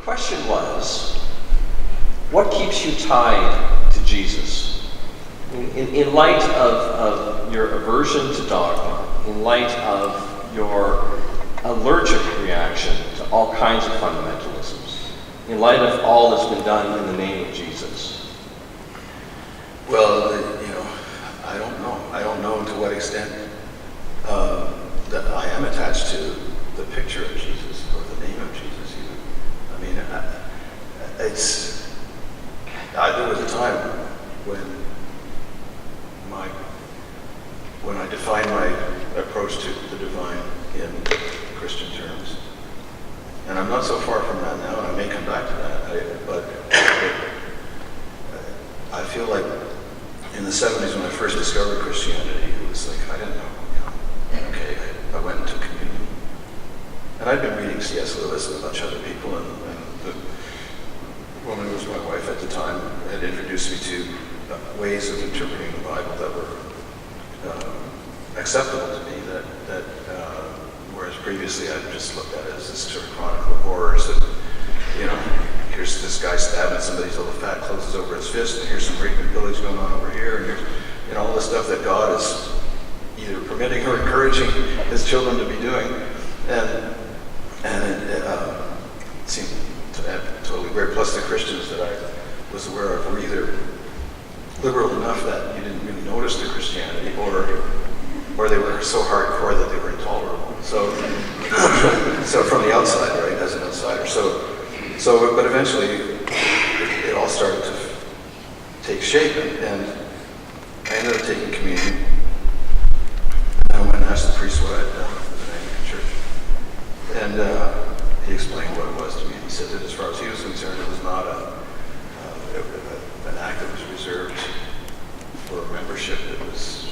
question was, what keeps you tied to Jesus? In light of your aversion to dogma, in light of your allergic reaction to all kinds of fundamentalisms, in light of all that's been done in the name of Jesus? Well, I don't know. I don't know to what extent that I am attached to the picture of Jesus or the name of Jesus even. I mean, there was a time when I defined my approach to the divine in Christian terms. And I'm not so far from that now, and I may come back to that. But I feel like in the 70s when I first discovered Christianity, it was like, I didn't know, okay, I went into communion. And I'd been reading C.S. Lewis and a bunch of other people, and the woman who was my wife at the time had introduced me to ways of interpreting the Bible that were acceptable to me, that whereas previously I'd just looked at it as this sort of chronicle of horrors that, here's this guy stabbing somebody till the fat closes over his fist, and here's some rape and pillage going on over here, and here's all the stuff that God is either permitting or encouraging his children to be doing. And it seemed totally weird. Plus the Christians that I was aware of were either liberal enough that you didn't really notice the Christianity, or they were so hardcore that they were intolerable. So from the outside, right, as an outsider. But eventually it all started to take shape, and I ended up taking communion. And I went and asked the priest what I'd done with the Anglican Church. And he explained what it was to me. He said that as far as he was concerned, it was not an act that was reserved for membership. It was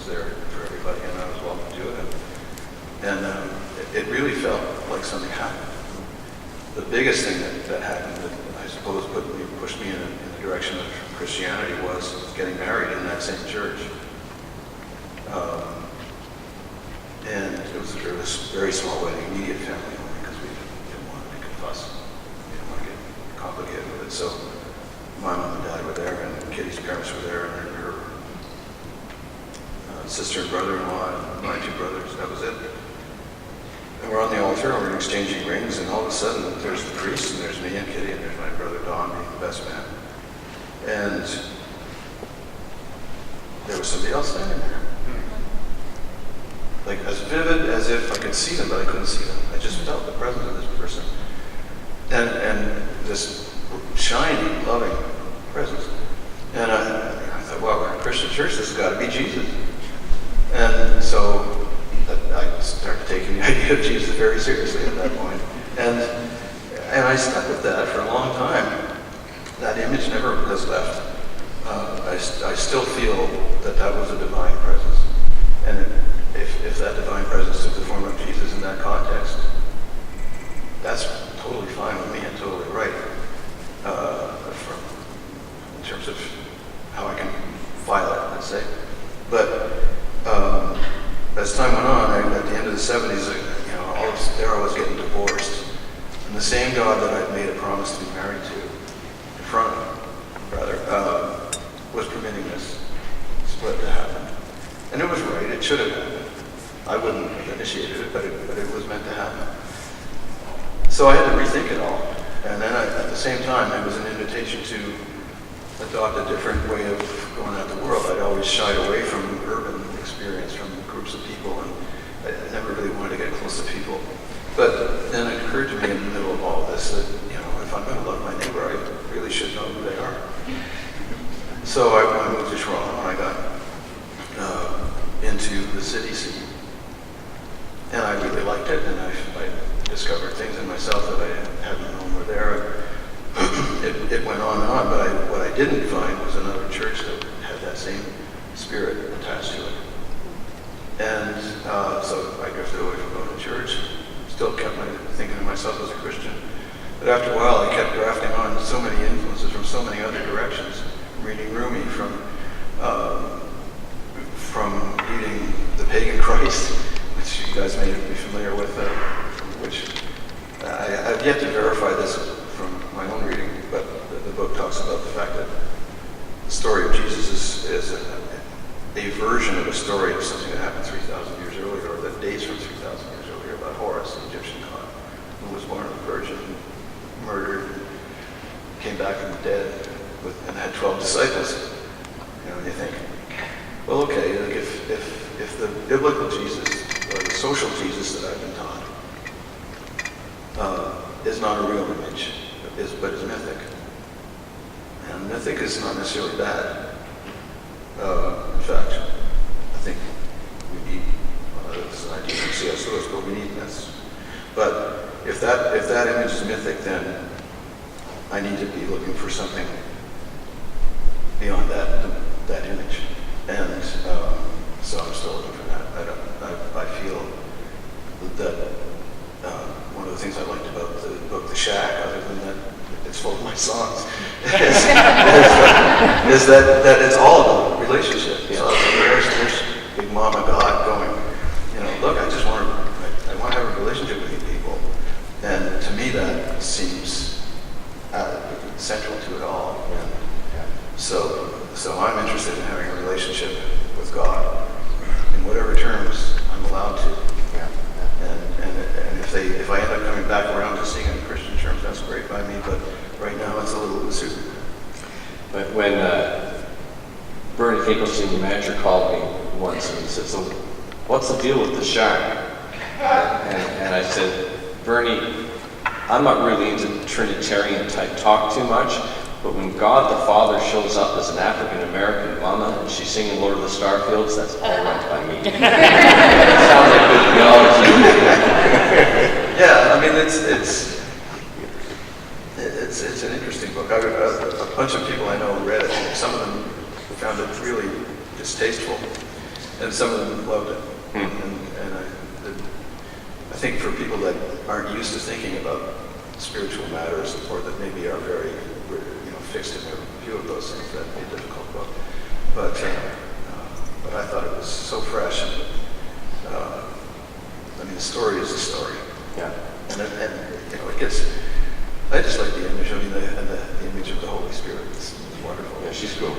there for everybody, and I was welcome to it. And it really felt like something happened. The biggest thing that happened that I suppose pushed me in the direction of Christianity was getting married in that same church. And it was a very small wedding, immediate family only, because we didn't want to make a fuss. We didn't want to get complicated with it. So my mom and dad were there, and Kitty's parents were there, and her sister and brother-in-law, and my two brothers. That was it. And we're on the altar, and we're exchanging rings, and all of a sudden there's the priest, and there's me and Kitty, and there's my brother Don being the best man. And there was somebody else standing there. Like as vivid as if I could see them, but I couldn't see them. I just felt the presence of this person. And this shining, loving presence. And I thought, wow, we're in a Christian church, this has got to be Jesus. And so I started taking the idea of Jesus very seriously at that point. And I stuck with that for a long time. That image never has left. I still feel that was a divine presence. And if that divine presence took the form of Jesus in that context, that's totally fine with me and totally right. In terms of how I can file it, let's say. But as time went on, at the end of the 70s, there I was getting divorced. And the same God that I'd made a promise to be married to, in front of, rather, was permitting this split to happen. And it was right, it should have happened. I wouldn't have initiated it, but it was meant to happen. So I had to rethink it all. And then at the same time, it was an invitation to adopt a different way of going at the world. I'd always shied away from urban experience, from groups of people, and I never really wanted to get close to people. But then it occurred to me in the middle of all this that, if I'm going to love my neighbor, I really should know who they are. So I moved to Toronto, and I got into the city scene. And I really liked it, and I discovered things in myself that I hadn't known were there. It went on and on, but what I didn't find was another church that had that same spirit attached to it. And so I drifted away from going to church, still kept thinking of myself as a Christian. But after a while, I kept grafting on so many influences from so many other directions. Reading Rumi, from reading The Pagan Christ, which you guys may be familiar with, which I've yet to verify this story of something that happened 3,000 years earlier, or that dates from 3,000 years earlier, about Horus, the Egyptian god, who was born of a virgin, murdered, came back from the dead, and had 12 disciples. You know, and you think, well, okay, like if the biblical Jesus, or the social Jesus that I've been taught, is not a real image, but is mythic. And mythic is not necessarily bad. In fact, I think we need, this is an idea from C.S. Lewis, but we need myths. But if that image is mythic, then I need to be looking for something beyond that image. And so I'm still looking for that. I feel that one of the things I liked about the book The Shack, other than that it's full of my songs, is that it's all about relationship. Yeah. So there's Big Mama God going, you know, look, I want to have a relationship with you people. And to me that seems central to it all. And so I'm interested in having a relationship with God in whatever terms I'm allowed to. Yeah. And if I end up coming back around to seeing it in Christian terms, that's great by me. But right now it's a little looser. But when Bernie Finkelstein, the manager, called me once and he said, "So, what's the deal with the Shack?" And I said, "Bernie, I'm not really into Trinitarian type talk too much, but when God the Father shows up as an African-American mama and she's singing Lord of the Starfields, that's all right by me." Sounds like good theology. Yeah, I mean, it's an interesting book. A bunch of people I know read it. Some of them found it really distasteful, and some of them loved it. And I think for people that aren't used to thinking about spiritual matters, or that maybe are very, fixed in their view of those things, that'd be a difficult book. But I thought it was so fresh. And, I mean, the story is the story. Yeah. And it gets. I just like the image. I mean, the image of the Holy Spirit is wonderful. Yeah, she's cool.